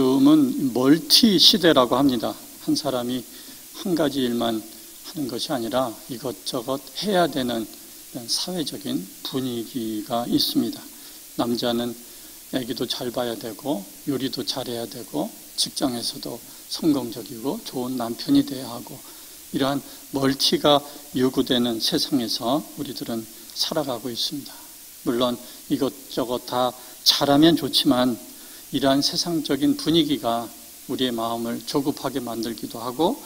요즘은 멀티 시대라고 합니다. 한 사람이 한 가지 일만 하는 것이 아니라 이것저것 해야 되는 사회적인 분위기가 있습니다. 남자는 애기도 잘 봐야 되고 요리도 잘해야 되고 직장에서도 성공적이고 좋은 남편이 돼야 하고, 이러한 멀티가 요구되는 세상에서 우리들은 살아가고 있습니다. 물론 이것저것 다 잘하면 좋지만 이러한 세상적인 분위기가 우리의 마음을 조급하게 만들기도 하고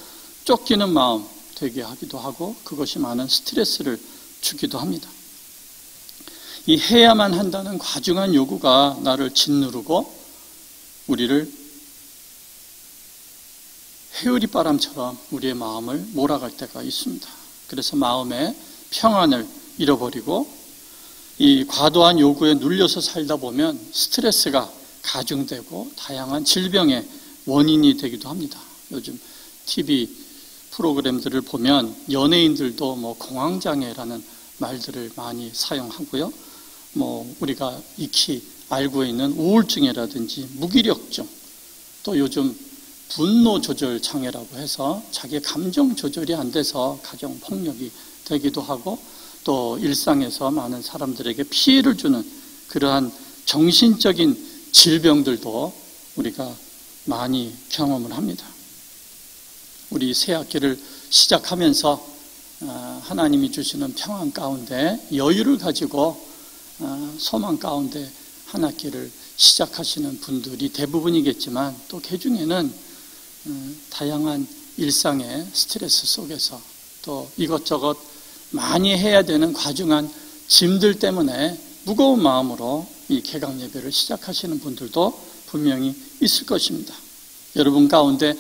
쫓기는 마음 되게 하기도 하고, 그것이 많은 스트레스를 주기도 합니다. 이 해야만 한다는 과중한 요구가 나를 짓누르고 우리를 회오리바람처럼 우리의 마음을 몰아갈 때가 있습니다. 그래서 마음의 평안을 잃어버리고 이 과도한 요구에 눌려서 살다 보면 스트레스가 가중되고 다양한 질병의 원인이 되기도 합니다. 요즘 TV 프로그램들을 보면 연예인들도 공황장애라는 말들을 많이 사용하고요. 우리가 익히 알고 있는 우울증이라든지 무기력증, 또 요즘 분노 조절 장애라고 해서 자기의 감정 조절이 안 돼서 가정 폭력이 되기도 하고, 또 일상에서 많은 사람들에게 피해를 주는 그러한 정신적인 질병들도 우리가 많이 경험을 합니다. 우리 새 학기를 시작하면서 하나님이 주시는 평안 가운데 여유를 가지고 소망 가운데 한 학기를 시작하시는 분들이 대부분이겠지만, 또 그중에는 다양한 일상의 스트레스 속에서 또 이것저것 많이 해야 되는 과중한 짐들 때문에 무거운 마음으로 이 개강 예배를 시작하시는 분들도 분명히 있을 것입니다. 여러분 가운데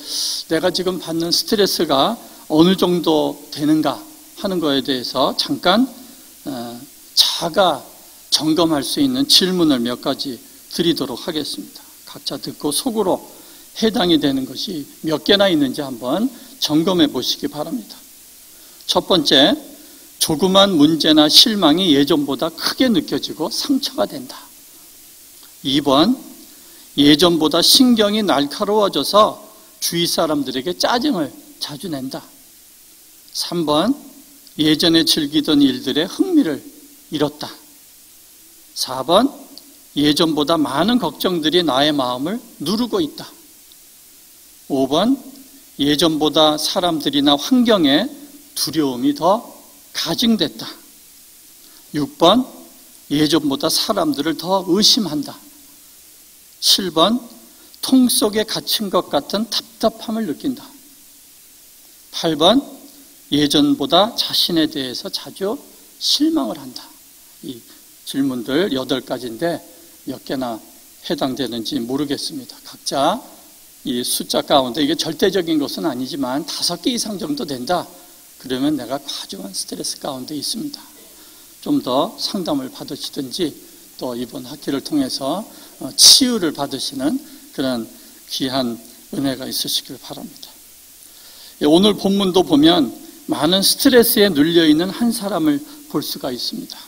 내가 지금 받는 스트레스가 어느 정도 되는가 하는 것에 대해서 잠깐 자가 점검할 수 있는 질문을 몇 가지 드리도록 하겠습니다. 각자 듣고 속으로 해당이 되는 것이 몇 개나 있는지 한번 점검해 보시기 바랍니다. 첫 번째, 조그만 문제나 실망이 예전보다 크게 느껴지고 상처가 된다. 2번, 예전보다 신경이 날카로워져서 주위 사람들에게 짜증을 자주 낸다. 3번, 예전에 즐기던 일들에 흥미를 잃었다. 4번, 예전보다 많은 걱정들이 나의 마음을 누르고 있다. 5번, 예전보다 사람들이나 환경에 두려움이 더 가증됐다. 6번, 예전보다 사람들을 더 의심한다. 7번, 통 속에 갇힌 것 같은 답답함을 느낀다. 8번, 예전보다 자신에 대해서 자주 실망을 한다. 이 질문들 8가지인데 몇 개나 해당되는지 모르겠습니다. 각자 이 숫자 가운데, 이게 절대적인 것은 아니지만 5개 이상 정도 된다. 그러면 내가 과중한 스트레스 가운데 있습니다. 좀 더 상담을 받으시든지 또 이번 학기를 통해서 치유를 받으시는 그런 귀한 은혜가 있으시길 바랍니다. 오늘 본문도 보면 많은 스트레스에 눌려있는 한 사람을 볼 수가 있습니다.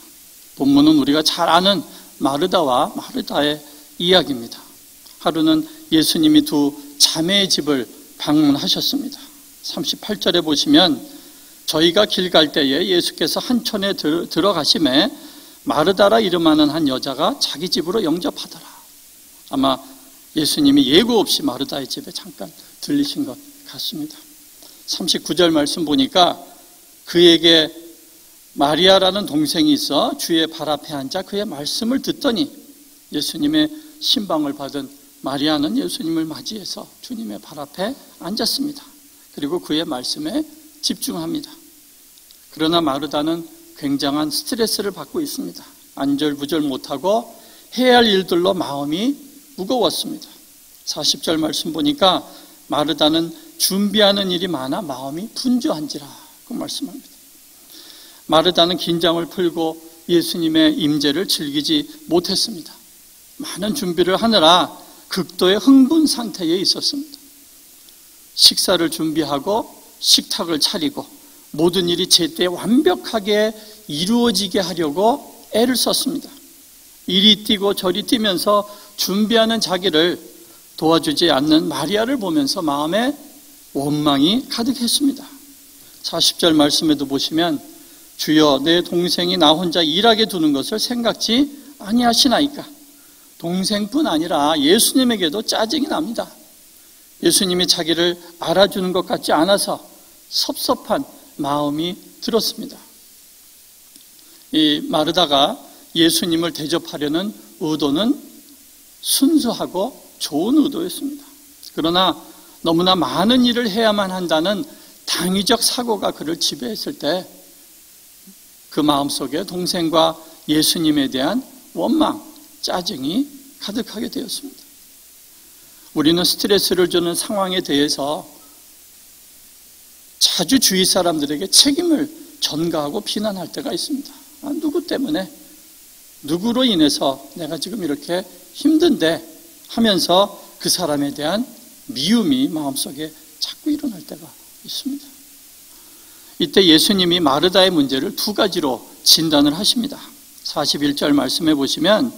본문은 우리가 잘 아는 마르다와 마르다의 이야기입니다. 하루는 예수님이 두 자매의 집을 방문하셨습니다. 38절에 보시면 저희가 길 갈 때에 예수께서 한촌에 들어가심에 마르다라 이름하는 한 여자가 자기 집으로 영접하더라. 아마 예수님이 예고 없이 마르다의 집에 잠깐 들리신 것 같습니다. 39절 말씀 보니까 그에게 마리아라는 동생이 있어 주의 발 앞에 앉아 그의 말씀을 듣더니, 예수님의 신방을 받은 마리아는 예수님을 맞이해서 주님의 발 앞에 앉았습니다. 그리고 그의 말씀에 집중합니다. 그러나 마르다는 굉장한 스트레스를 받고 있습니다. 안절부절 못하고 해야 할 일들로 마음이 무거웠습니다. 40절 말씀 보니까 마르다는 준비하는 일이 많아 마음이 분주한지라 그 말씀합니다. 마르다는 긴장을 풀고 예수님의 임재를 즐기지 못했습니다. 많은 준비를 하느라 극도의 흥분 상태에 있었습니다. 식사를 준비하고 식탁을 차리고 모든 일이 제때 완벽하게 이루어지게 하려고 애를 썼습니다. 이리 뛰고 저리 뛰면서 준비하는 자기를 도와주지 않는 마리아를 보면서 마음에 원망이 가득했습니다. 40절 말씀에도 보시면 주여 내 동생이 나 혼자 일하게 두는 것을 생각지 아니하시나이까. 동생뿐 아니라 예수님에게도 짜증이 납니다. 예수님이 자기를 알아주는 것 같지 않아서 섭섭한 마음이 들었습니다. 이 마르다가 예수님을 대접하려는 의도는 순수하고 좋은 의도였습니다. 그러나 너무나 많은 일을 해야만 한다는 당위적 사고가 그를 지배했을 때 그 마음속에 동생과 예수님에 대한 원망, 짜증이 가득하게 되었습니다. 우리는 스트레스를 주는 상황에 대해서 자주 주위 사람들에게 책임을 전가하고 비난할 때가 있습니다. 누구 때문에, 누구로 인해서 내가 지금 이렇게 힘든데 하면서 그 사람에 대한 미움이 마음속에 자꾸 일어날 때가 있습니다. 이때 예수님이 마르다의 문제를 두 가지로 진단을 하십니다. 41절 말씀해 보시면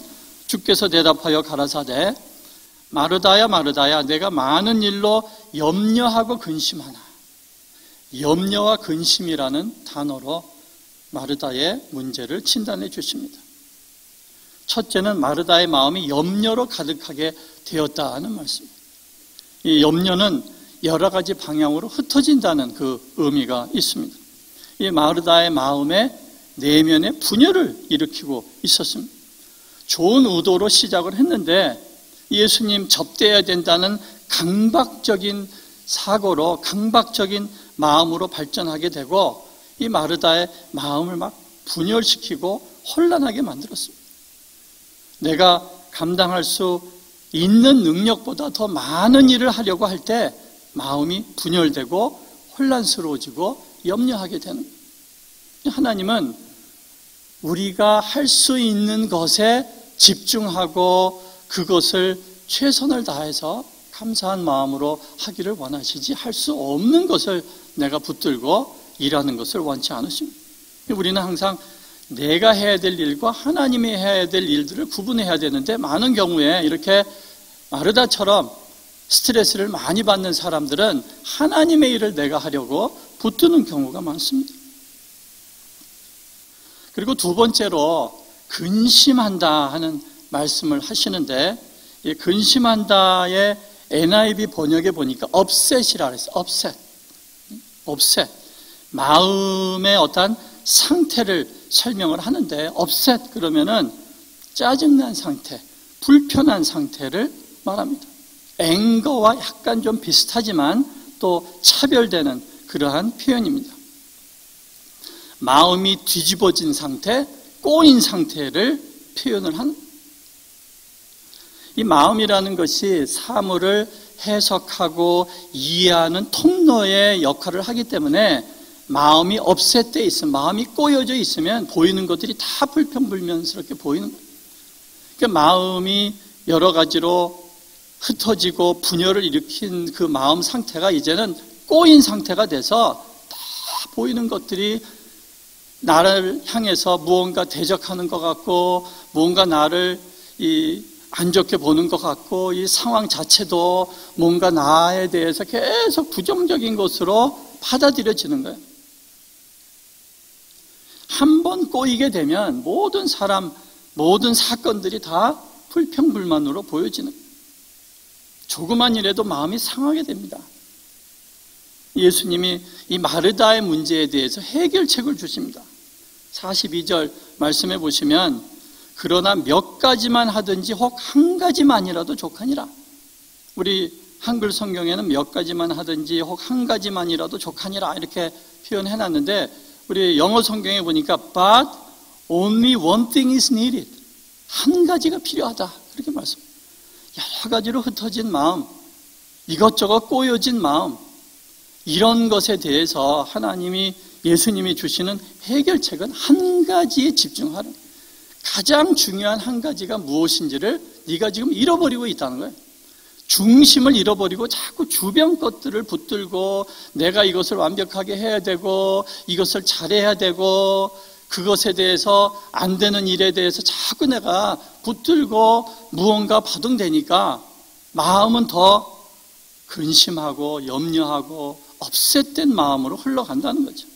주께서 대답하여 가라사대 마르다야 마르다야 내가 많은 일로 염려하고 근심하나. 염려와 근심이라는 단어로 마르다의 문제를 진단해 주십니다. 첫째는 마르다의 마음이 염려로 가득하게 되었다는 말씀입니다. 이 염려는 여러 가지 방향으로 흩어진다는 그 의미가 있습니다. 이 마르다의 마음에 내면의 분열을 일으키고 있었습니다. 좋은 의도로 시작을 했는데 예수님 접대해야 된다는 강박적인 사고로, 강박적인 마음으로 발전하게 되고 이 마르다의 마음을 막 분열시키고 혼란하게 만들었습니다. 내가 감당할 수 있는 능력보다 더 많은 일을 하려고 할 때 마음이 분열되고 혼란스러워지고 염려하게 되는 거예요. 하나님은 우리가 할 수 있는 것에 집중하고 그것을 최선을 다해서 감사한 마음으로 하기를 원하시지 할 수 없는 것을 내가 붙들고 일하는 것을 원치 않으십니다. 우리는 항상 내가 해야 될 일과 하나님이 해야 될 일들을 구분해야 되는데 많은 경우에 이렇게 마르다처럼 스트레스를 많이 받는 사람들은 하나님의 일을 내가 하려고 붙드는 경우가 많습니다. 그리고 두 번째로 근심한다 하는 말씀을 하시는데 이 근심한다의 NIV 번역에 보니까 업셋이라 그랬어요. 업셋. 마음의 어떤 상태를 설명을 하는데 업셋 그러면은 짜증난 상태, 불편한 상태를 말합니다. 앵거와 약간 좀 비슷하지만 또 차별되는 그러한 표현입니다. 마음이 뒤집어진 상태, 꼬인 상태를 표현을 하는 이 마음이라는 것이 사물을 해석하고 이해하는 통로의 역할을 하기 때문에 마음이 업셋돼 있으면, 마음이 꼬여져 있으면 보이는 것들이 다 불평불만스럽게 보이는 거예요. 그러니까 마음이 여러 가지로 흩어지고 분열을 일으킨 그 마음 상태가 이제는 꼬인 상태가 돼서 다 보이는 것들이 나를 향해서 무언가 대적하는 것 같고 무언가 나를 안 좋게 보는 것 같고 이 상황 자체도 뭔가 나에 대해서 계속 부정적인 것으로 받아들여지는 거예요. 한 번 꼬이게 되면 모든 사람, 모든 사건들이 다 불평불만으로 보여지는 거예요. 조그만 일에도 마음이 상하게 됩니다. 예수님이 이 마르다의 문제에 대해서 해결책을 주십니다. 42절 말씀해 보시면 그러나 몇 가지만 하든지 혹 한 가지만이라도 족하니라. 우리 한글 성경에는 몇 가지만 하든지 혹 한 가지만이라도 족하니라 이렇게 표현해 놨는데 우리 영어 성경에 보니까 but only one thing is needed. 한 가지가 필요하다. 그렇게 말씀합니다. 여러 가지로 흩어진 마음, 이것저것 꼬여진 마음, 이런 것에 대해서 하나님이 예수님이 주시는 해결책은 한 가지에 집중하는, 가장 중요한 한 가지가 무엇인지를 네가 지금 잃어버리고 있다는 거예요. 중심을 잃어버리고 자꾸 주변 것들을 붙들고 내가 이것을 완벽하게 해야 되고 이것을 잘해야 되고 그것에 대해서 안 되는 일에 대해서 자꾸 내가 붙들고 무언가 버둥대니까 마음은 더 근심하고 염려하고 업셋된 마음으로 흘러간다는 거죠.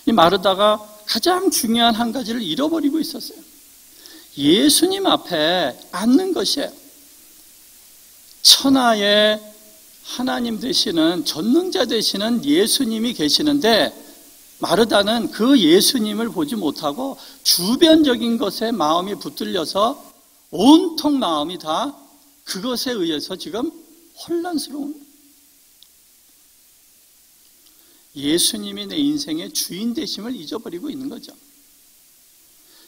이 마르다가 가장 중요한 한 가지를 잃어버리고 있었어요. 예수님 앞에 앉는 것이에요. 천하의 하나님 되시는, 전능자 되시는 예수님이 계시는데 마르다는 그 예수님을 보지 못하고 주변적인 것에 마음이 붙들려서 온통 마음이 다 그것에 의해서 지금 혼란스러운, 예수님이 내 인생의 주인 되심을 잊어버리고 있는 거죠.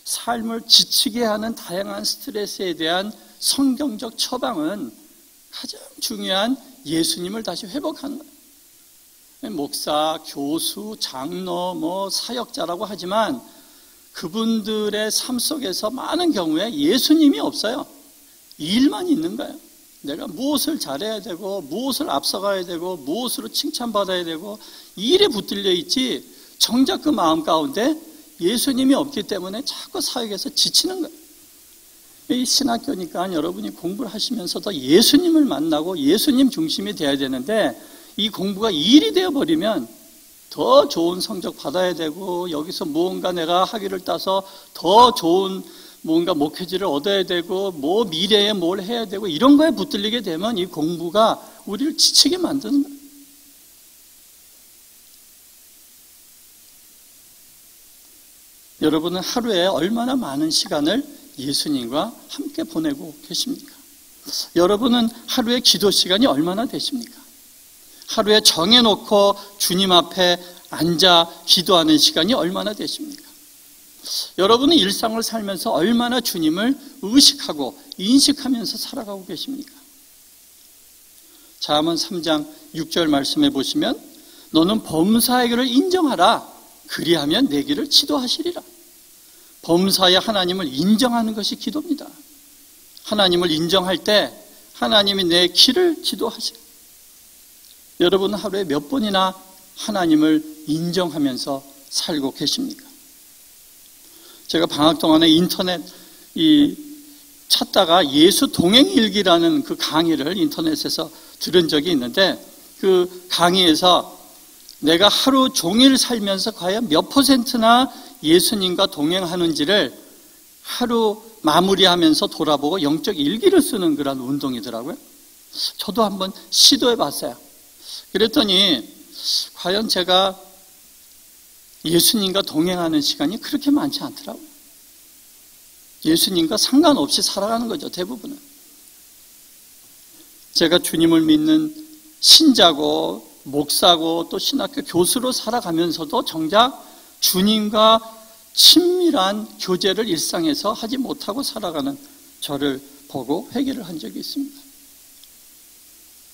삶을 지치게 하는 다양한 스트레스에 대한 성경적 처방은 가장 중요한 예수님을 다시 회복하는 거예요. 목사, 교수, 장로, 사역자라고 하지만 그분들의 삶 속에서 많은 경우에 예수님이 없어요. 일만 있는 거예요. 내가 무엇을 잘해야 되고, 무엇을 앞서가야 되고, 무엇으로 칭찬받아야 되고, 일에 붙들려 있지, 정작 그 마음 가운데 예수님이 없기 때문에 자꾸 사역에서 지치는 거예요. 이 신학교니까 여러분이 공부를 하시면서도 예수님을 만나고 예수님 중심이 돼야 되는데, 이 공부가 일이 되어버리면 더 좋은 성적 받아야 되고, 여기서 무언가 내가 학위를 따서 더 좋은 뭔가 목회지를 얻어야 되고, 미래에 뭘 해야 되고, 이런 거에 붙들리게 되면 이 공부가 우리를 지치게 만드는 거예요. 여러분은 하루에 얼마나 많은 시간을 예수님과 함께 보내고 계십니까? 여러분은 하루에 기도 시간이 얼마나 되십니까? 하루에 정해놓고 주님 앞에 앉아 기도하는 시간이 얼마나 되십니까? 여러분은 일상을 살면서 얼마나 주님을 의식하고 인식하면서 살아가고 계십니까? 잠언 3장 6절 말씀해 보시면, 너는 범사의 길을 인정하라. 그리하면 내 길을 지도하시리라. 범사의 하나님을 인정하는 것이 기도입니다. 하나님을 인정할 때 하나님이 내 길을 지도하시라. 여러분은 하루에 몇 번이나 하나님을 인정하면서 살고 계십니까? 제가 방학 동안에 인터넷 찾다가 예수 동행일기라는 그 강의를 인터넷에서 들은 적이 있는데, 그 강의에서 내가 하루 종일 살면서 과연 몇 %나 예수님과 동행하는지를 하루 마무리하면서 돌아보고 영적 일기를 쓰는 그런 운동이더라고요. 저도 한번 시도해 봤어요. 그랬더니 과연 제가 예수님과 동행하는 시간이 그렇게 많지 않더라고요. 예수님과 상관없이 살아가는 거죠, 대부분은. 제가 주님을 믿는 신자고 목사고 또 신학교 교수로 살아가면서도 정작 주님과 친밀한 교제를 일상에서 하지 못하고 살아가는 저를 보고 회개를 한 적이 있습니다.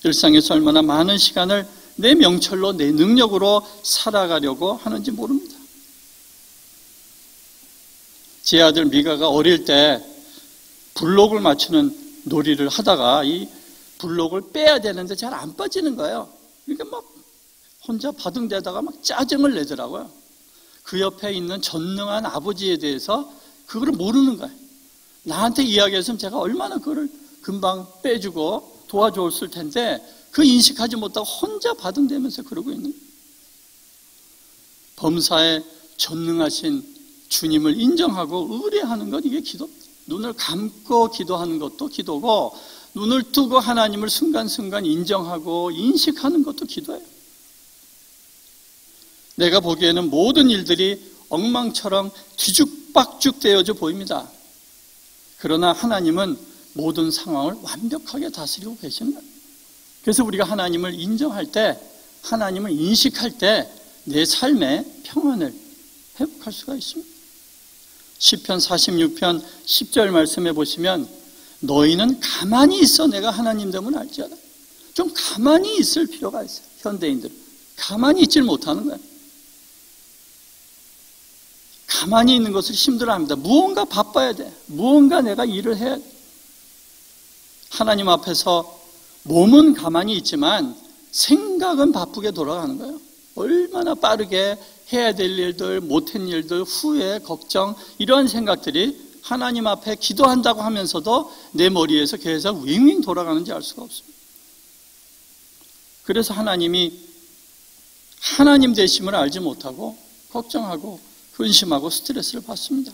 일상에서 얼마나 많은 시간을 내 명철로, 내 능력으로 살아가려고 하는지 모릅니다. 제 아들 미가가 어릴 때 블록을 맞추는 놀이를 하다가 이 블록을 빼야 되는데 잘 안 빠지는 거예요. 그러니까 막 혼자 바둥대다가 막 짜증을 내더라고요. 그 옆에 있는 전능한 아버지에 대해서 그걸 모르는 거예요. 나한테 이야기했으면 제가 얼마나 그걸 금방 빼주고 도와줬을 텐데 그 인식하지 못하고 혼자 바둥대면서 그러고 있는 거예요. 범사에 전능하신 주님을 인정하고 의뢰하는 것, 이게 기도입니다. 눈을 감고 기도하는 것도 기도고, 눈을 뜨고 하나님을 순간순간 인정하고 인식하는 것도 기도예요. 내가 보기에는 모든 일들이 엉망처럼 뒤죽박죽 되어져 보입니다. 그러나 하나님은 모든 상황을 완벽하게 다스리고 계시는 거예요. 그래서 우리가 하나님을 인정할 때, 하나님을 인식할 때 내 삶의 평안을 회복할 수가 있습니다. 시편 46편 10절 말씀해 보시면, 너희는 가만히 있어 내가 하나님 됨을 알지어다. 좀 가만히 있을 필요가 있어요. 현대인들은 가만히 있질 못하는 거예요. 가만히 있는 것을 힘들어합니다. 무언가 바빠야 돼. 무언가 내가 일을 해야 돼. 하나님 앞에서 몸은 가만히 있지만 생각은 바쁘게 돌아가는 거예요. 얼마나 빠르게 해야 될 일들, 못한 일들, 후회, 걱정, 이러한 생각들이 하나님 앞에 기도한다고 하면서도 내 머리에서 계속 윙윙 돌아가는지 알 수가 없습니다. 그래서 하나님이 하나님 되심을 알지 못하고 걱정하고 근심하고 스트레스를 받습니다.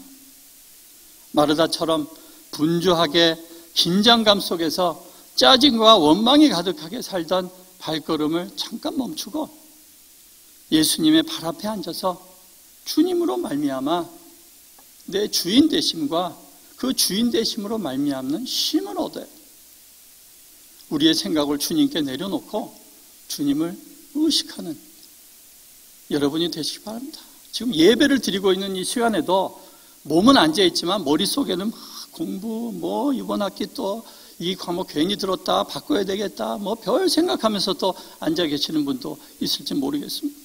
마르다처럼 분주하게 긴장감 속에서 짜증과 원망이 가득하게 살던 발걸음을 잠깐 멈추고 예수님의 발 앞에 앉아서 주님으로 말미암아 내 주인 되심과 그 주인 되심으로 말미암는 쉼을 얻어요. 우리의 생각을 주님께 내려놓고 주님을 의식하는 여러분이 되시기 바랍니다. 지금 예배를 드리고 있는 이 시간에도 몸은 앉아있지만 머릿속에는 공부, 이번 학기 또 이 과목 괜히 들었다, 바꿔야 되겠다, 별 생각하면서 또 앉아 계시는 분도 있을지 모르겠습니다.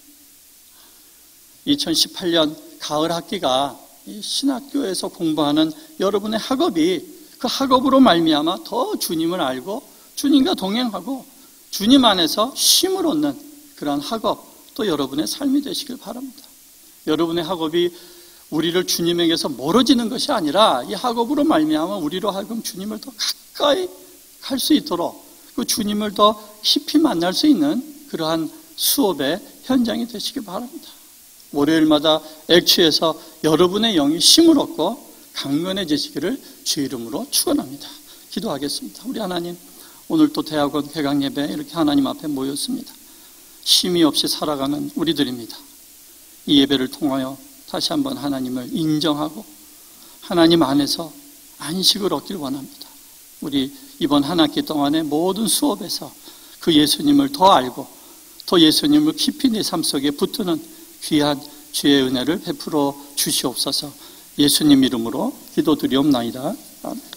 2018년 가을 학기가 신학교에서 공부하는 여러분의 학업이 그 학업으로 말미암아 더 주님을 알고 주님과 동행하고 주님 안에서 쉼을 얻는 그런 학업, 또 여러분의 삶이 되시길 바랍니다. 여러분의 학업이 우리를 주님에게서 멀어지는 것이 아니라 이 학업으로 말미암아 우리로 하여금 주님을 더 가까이 갈 수 있도록 그 주님을 더 깊이 만날 수 있는 그러한 수업의 현장이 되시길 바랍니다. 월요일마다 액취해서 여러분의 영이 힘을 얻고 강건해지시기를 주 이름으로 축원합니다. 기도하겠습니다. 우리 하나님, 오늘 또 대학원 개강 예배 이렇게 하나님 앞에 모였습니다. 쉼이 없이 살아가는 우리들입니다. 이 예배를 통하여 다시 한번 하나님을 인정하고 하나님 안에서 안식을 얻길 원합니다. 우리 이번 한 학기 동안의 모든 수업에서 그 예수님을 더 알고 더 예수님을 깊이 내 삶 속에 붙드는 귀한 주의 은혜를 베풀어 주시옵소서. 예수님 이름으로 기도드리옵나이다. 아멘.